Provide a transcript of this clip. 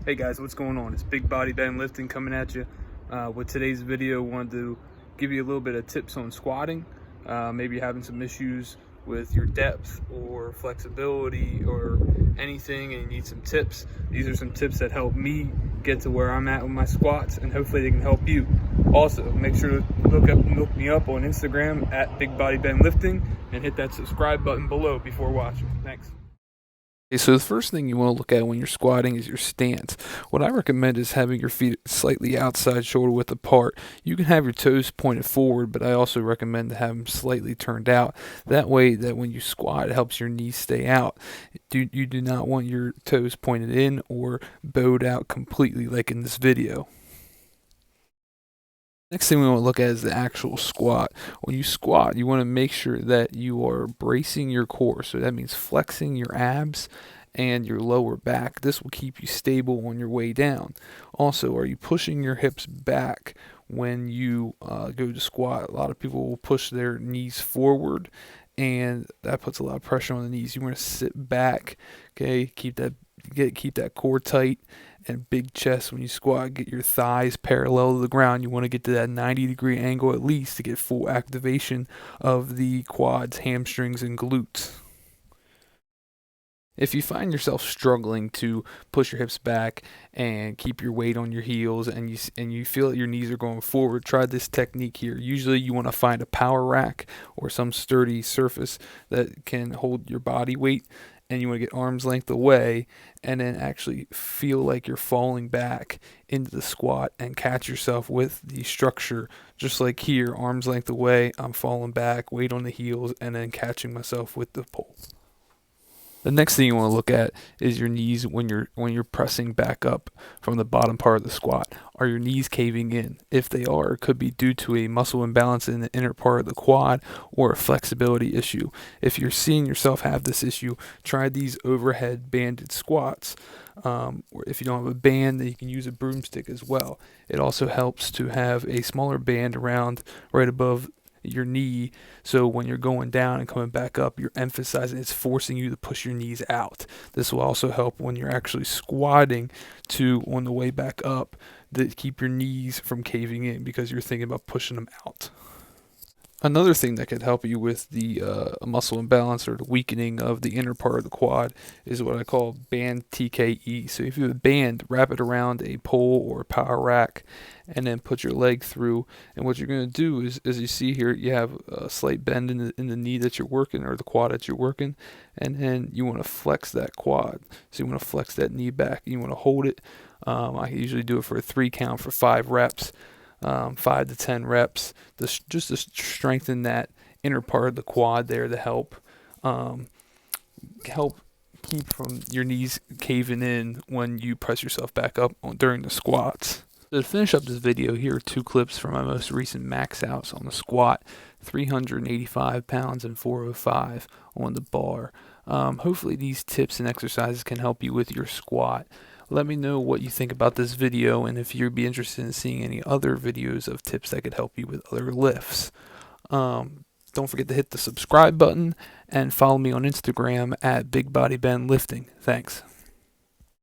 Hey guys, what's going on? It's Big Body Ben Lifting coming at you. With today's video, I wanted to give you a little bit of tips on squatting. Maybe you're having some issues with your depth or flexibility or anything and you need some tips. These are some tips that help me get to where I'm at with my squats, and hopefully they can help you. Also, make sure to look me up on Instagram at bigbodybenlifting and hit that subscribe button below before watching. Thanks. Okay, so the first thing you want to look at when you're squatting is your stance. What I recommend is having your feet slightly outside shoulder width apart. You can have your toes pointed forward, but I also recommend to have them slightly turned out. That way that when you squat, it helps your knees stay out. You do not want your toes pointed in or bowed out completely like in this video. Next thing we want to look at is the actual squat. When you squat, you want to make sure that you are bracing your core. So that means flexing your abs and your lower back. This will keep you stable on your way down. Also, are you pushing your hips back when you go to squat? A lot of people will push their knees forward, and that puts a lot of pressure on the knees. You want to sit back, okay? Keep that core tight and big chest when you squat. Get your thighs parallel to the ground. You want to get to that 90-degree angle at least to get full activation of the quads, hamstrings, and glutes. If you find yourself struggling to push your hips back and keep your weight on your heels, and you feel that your knees are going forward, try this technique here. Usually you want to find a power rack or some sturdy surface that can hold your body weight, and you want to get arm's length away and then actually feel like you're falling back into the squat and catch yourself with the structure, just like here, arm's length away, I'm falling back, weight on the heels, and then catching myself with the pole. The next thing you want to look at is your knees when you're pressing back up from the bottom part of the squat. Are your knees caving in? If they are, it could be due to a muscle imbalance in the inner part of the quad or a flexibility issue. If you're seeing yourself have this issue, try these overhead banded squats. Or if you don't have a band, then you can use a broomstick as well. It also helps to have a smaller band around right above your knee, so when you're going down and coming back up, you're emphasizing it's forcing you to push your knees out. This will also help when you're actually squatting to, on the way back up, to keep your knees from caving in because you're thinking about pushing them out. Another thing that could help you with the muscle imbalance or the weakening of the inner part of the quad is what I call band TKE. So if you have a band, wrap it around a pole or a power rack and then put your leg through. And what you're going to do is, as you see here, you have a slight bend in the knee that you're working, or the quad that you're working, and then you want to flex that quad. So you want to flex that knee back. You want to hold it. I usually do it for a 3 count for 5 reps. 5 to 10 reps, just to strengthen that inner part of the quad there to help keep from your knees caving in when you press yourself back up during the squats. So to finish up this video, here are 2 clips from my most recent max outs on the squat: 385 pounds and 405 on the bar. Hopefully these tips and exercises can help you with your squat. Let me know what you think about this video, and if you'd be interested in seeing any other videos of tips that could help you with other lifts. Don't forget to hit the subscribe button and follow me on Instagram at bigbodybenlifting. Thanks.